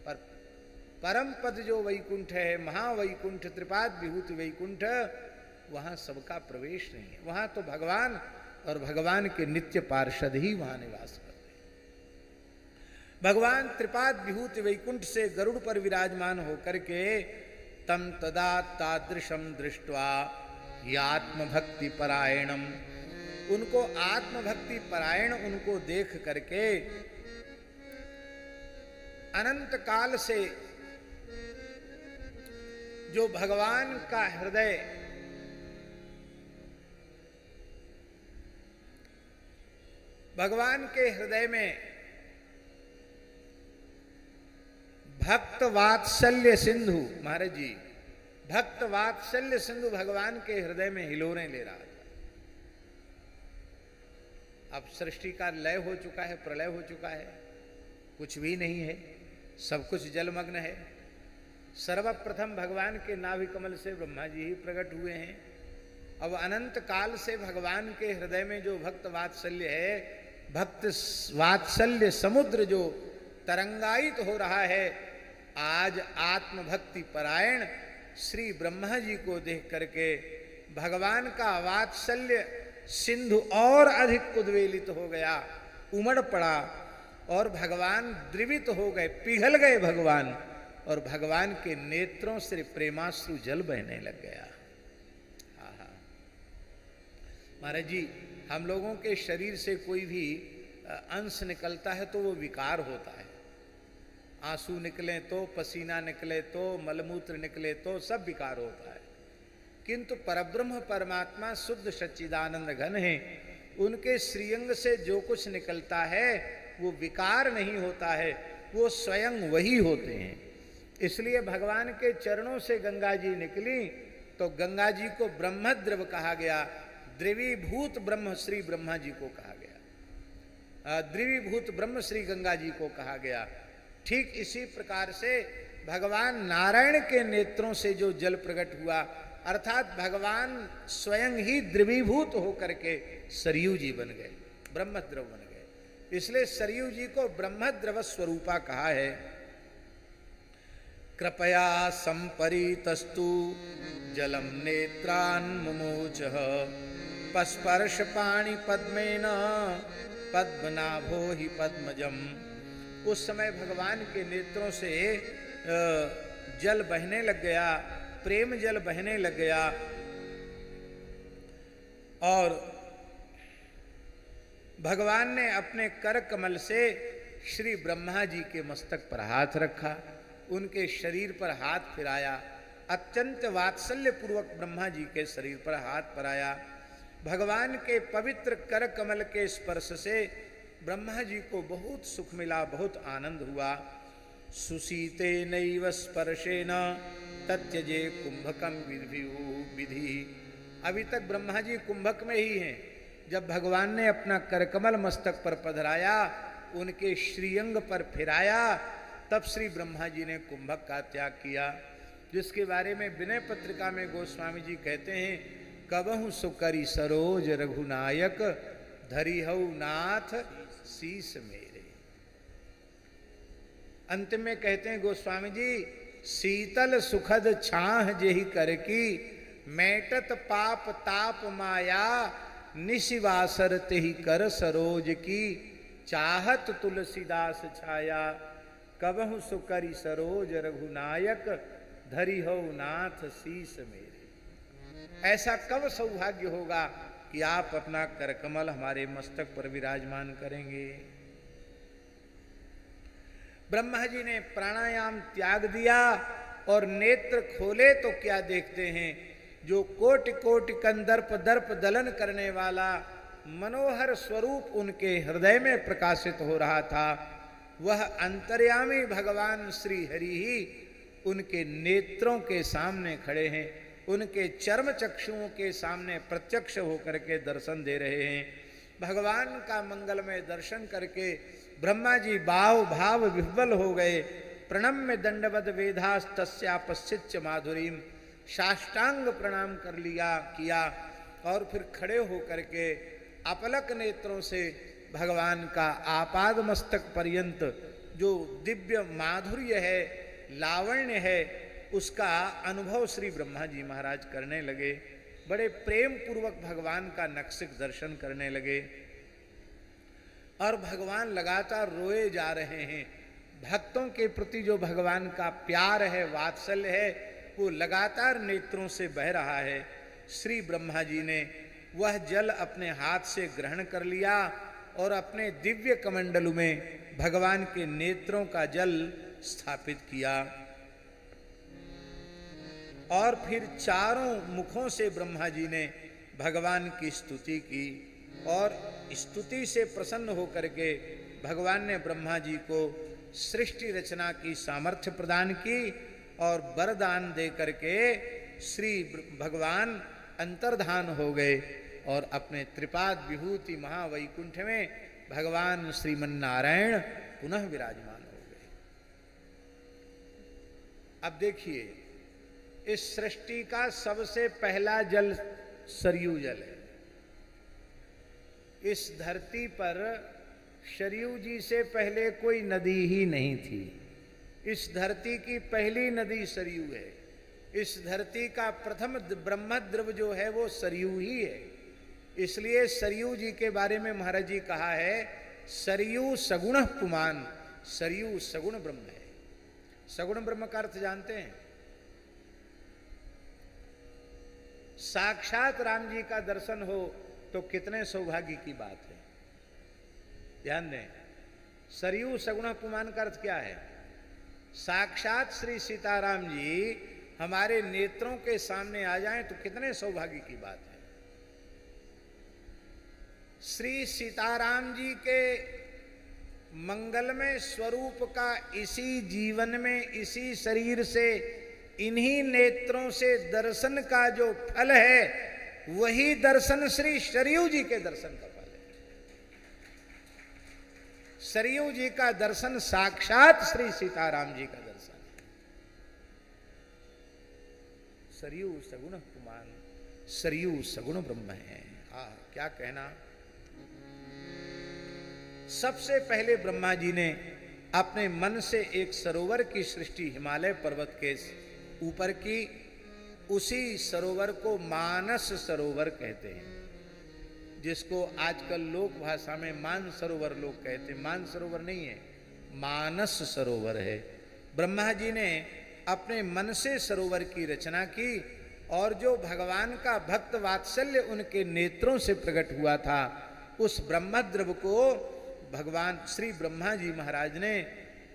पर परम पद जो वैकुंठ है, महावैकुंठ, त्रिपाद विभूति वैकुंठ, वहां सबका प्रवेश नहीं है। वहां तो भगवान और भगवान के नित्य पार्षद ही वहां निवास करते हैं। भगवान त्रिपाद विभूति वैकुंठ से गरुड़ पर विराजमान होकर के तम तदा तादृशम दृष्ट्वा यात्मभक्ति परायणम, उनको आत्मभक्ति परायण उनको देख करके अनंत काल से जो भगवान का हृदय भगवान के हृदय में भक्त वात्सल्य सिंधु, महाराज जी, भक्त वात्सल्य सिंधु भगवान के हृदय में हिलोरें ले रहा था। अब सृष्टि का लय हो चुका है, प्रलय हो चुका है, कुछ भी नहीं है, सब कुछ जलमग्न है। सर्वप्रथम भगवान के नाभि कमल से ब्रह्मा जी ही प्रकट हुए हैं। अब अनंत काल से भगवान के हृदय में जो भक्त वात्सल्य है, भक्त वात्सल्य समुद्र जो तरंगायित हो रहा है, आज आत्मभक्ति परायण श्री ब्रह्मा जी को देख करके भगवान का वात्सल्य सिंधु और अधिक उद्वेलित हो गया, उमड़ पड़ा और भगवान द्रवित हो गए, पिघल गए भगवान, और भगवान के नेत्रों से प्रेमाश्रु जल बहने लग गया। महाराज जी, हम लोगों के शरीर से कोई भी अंश निकलता है तो वो विकार होता है। आंसू निकले तो, पसीना निकले तो, मलमूत्र निकले तो सब विकार होता है। किंतु परब्रह्म परमात्मा शुद्ध सच्चिदानंद घन है, उनके श्रीअंग से जो कुछ निकलता है वो विकार नहीं होता है, वो स्वयं वही होते हैं। इसलिए भगवान के चरणों से गंगा जी निकली तो गंगा जी को ब्रह्मद्रव कहा गया, द्रवीभूत ब्रह्म श्री ब्रह्मा जी को कहा गया, द्रवीभूत ब्रह्म श्री गंगा जी को कहा गया। ठीक इसी प्रकार से भगवान नारायण के नेत्रों से जो जल प्रकट हुआ, अर्थात भगवान स्वयं ही द्रवीभूत होकर के सरयू जी बन गए, ब्रह्मद्रव बन गए। इसलिए सरयू जी को ब्रह्मद्रव स्वरूपा कहा है। कृपया संपरीतस्तु जलम नेत्रान मुमोचः पस्पर्श पाणि पद्मेन पद्मनाभो हि पद्मजम। उस समय भगवान के नेत्रों से जल बहने लग गया, प्रेम जल बहने लग गया, और भगवान ने अपने कर कमल से श्री ब्रह्मा जी के मस्तक पर हाथ रखा, उनके शरीर पर हाथ फिराया, अत्यंत वात्सल्य पूर्वक ब्रह्मा जी के शरीर पर हाथ फराया। भगवान के पवित्र कर कमल के स्पर्श से ब्रह्मा जी को बहुत सुख मिला, बहुत आनंद हुआ। सुशीते नैव स्पर्शेन तत्यजे कुंभकम विधि। अभी तक ब्रह्मा जी कुंभक में ही हैं। जब भगवान ने अपना करकमल मस्तक पर पधराया, उनके श्रीअंग पर फिराया, तब श्री ब्रह्मा जी ने कुंभक का त्याग किया, जिसके बारे में विनय पत्रिका में गोस्वामी जी कहते हैं, कबहु सुकरी सरोज रघुनायक धरिहउ नाथ शीस मेरे। अंतिम में कहते हैं गोस्वामी जी, शीतल सुखद छाह जेहि कर की मैटत पाप ताप माया निशिवासर तेहि कर सरोज की चाहत तुलसीदास छाया कबहु सुकरी सरोज रघुनायक धरिहउ नाथ शीस मेरे। ऐसा कब सौभाग्य होगा कि आप अपना करकमल हमारे मस्तक पर विराजमान करेंगे। ब्रह्मा जी ने प्राणायाम त्याग दिया और नेत्र खोले तो क्या देखते हैं, जो कोटि कोटि कंदर्प दर्प दलन करने वाला मनोहर स्वरूप उनके हृदय में प्रकाशित हो रहा था, वह अंतर्यामी भगवान श्री हरि ही उनके नेत्रों के सामने खड़े हैं, उनके चर्म चक्षुओं के सामने प्रत्यक्ष होकर के दर्शन दे रहे हैं। भगवान का मंगलमय दर्शन करके ब्रह्मा जी भाव भाव विह्वल हो गए। प्रणम्य दंडवद वेदास तस्यापश्चिच्च माधुरीम, साष्टांग प्रणाम कर लिया किया और फिर खड़े होकर के अपलक नेत्रों से भगवान का आपाद मस्तक पर्यंत जो दिव्य माधुर्य है, लावण्य है, उसका अनुभव श्री ब्रह्मा जी महाराज करने लगे। बड़े प्रेम पूर्वक भगवान का नक्सिक दर्शन करने लगे और भगवान लगातार रोए जा रहे हैं। भक्तों के प्रति जो भगवान का प्यार है, वात्सल्य है, वो लगातार नेत्रों से बह रहा है। श्री ब्रह्मा जी ने वह जल अपने हाथ से ग्रहण कर लिया और अपने दिव्य कमंडलू में भगवान के नेत्रों का जल स्थापित किया और फिर चारों मुखों से ब्रह्मा जी ने भगवान की स्तुति की और स्तुति से प्रसन्न होकर के भगवान ने ब्रह्मा जी को सृष्टि रचना की सामर्थ्य प्रदान की और वरदान दे करके श्री भगवान अंतर्धान हो गए और अपने त्रिपाद विभूति महावैकुंठ में भगवान श्रीमन्नारायण पुनः विराजमान हो गए। अब देखिए, इस सृष्टि का सबसे पहला जल सरयू जल है। इस धरती पर सरयू जी से पहले कोई नदी ही नहीं थी। इस धरती की पहली नदी सरयू है। इस धरती का प्रथम ब्रह्मद्रव जो है वो सरयू ही है। इसलिए सरयू जी के बारे में महाराज जी कहा है, सरयू सगुण पुमान, सरयू सगुण ब्रह्म है। सगुण ब्रह्म का अर्थ जानते हैं? साक्षात राम जी का दर्शन हो तो कितने सौभाग्य की बात है। ध्यान दें, सरयू सगुण पुमान का अर्थ क्या है? साक्षात श्री सीताराम जी हमारे नेत्रों के सामने आ जाएं तो कितने सौभाग्य की बात है। श्री सीताराम जी के मंगलमय स्वरूप का इसी जीवन में, इसी शरीर से, इन्हीं नेत्रों से दर्शन का जो फल है, वही दर्शन श्री सरयू जी के दर्शन का फल है। सरयू जी का दर्शन साक्षात श्री सीताराम जी का दर्शन है। सरयू सगुण पुमान, सरयू सगुण ब्रह्म है। हाँ, क्या कहना। सबसे पहले ब्रह्मा जी ने अपने मन से एक सरोवर की सृष्टि हिमालय पर्वत के ऊपर की। उसी सरोवर को मानस सरोवर कहते हैं, जिसको आजकल लोक भाषा में मान सरोवर लोग कहते हैं। मान सरोवर नहीं है, मानस सरोवर है। ब्रह्मा जी ने अपने मन से सरोवर की रचना की और जो भगवान का भक्त वात्सल्य उनके नेत्रों से प्रकट हुआ था, उस ब्रह्मद्रव को भगवान श्री ब्रह्मा जी महाराज ने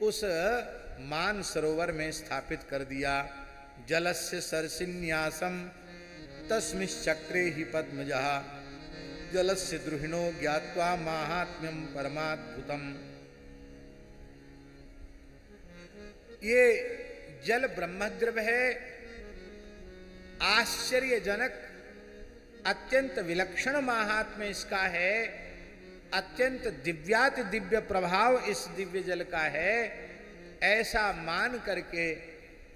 उस मान सरोवर में स्थापित कर दिया। जलस्य सरसिन्यासम तस्मिश्चक्रे ही पद्मजः जलस्य द्रुहिणो ज्ञात्वा माहात्म्यम परमाद्भुतम। ये जल ब्रह्मद्रव है, आश्चर्यजनक, अत्यंत विलक्षण महात्म्य इसका है, अत्यंत दिव्याति दिव्य प्रभाव इस दिव्य जल का है। ऐसा मान करके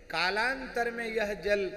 कालांतर में यह जल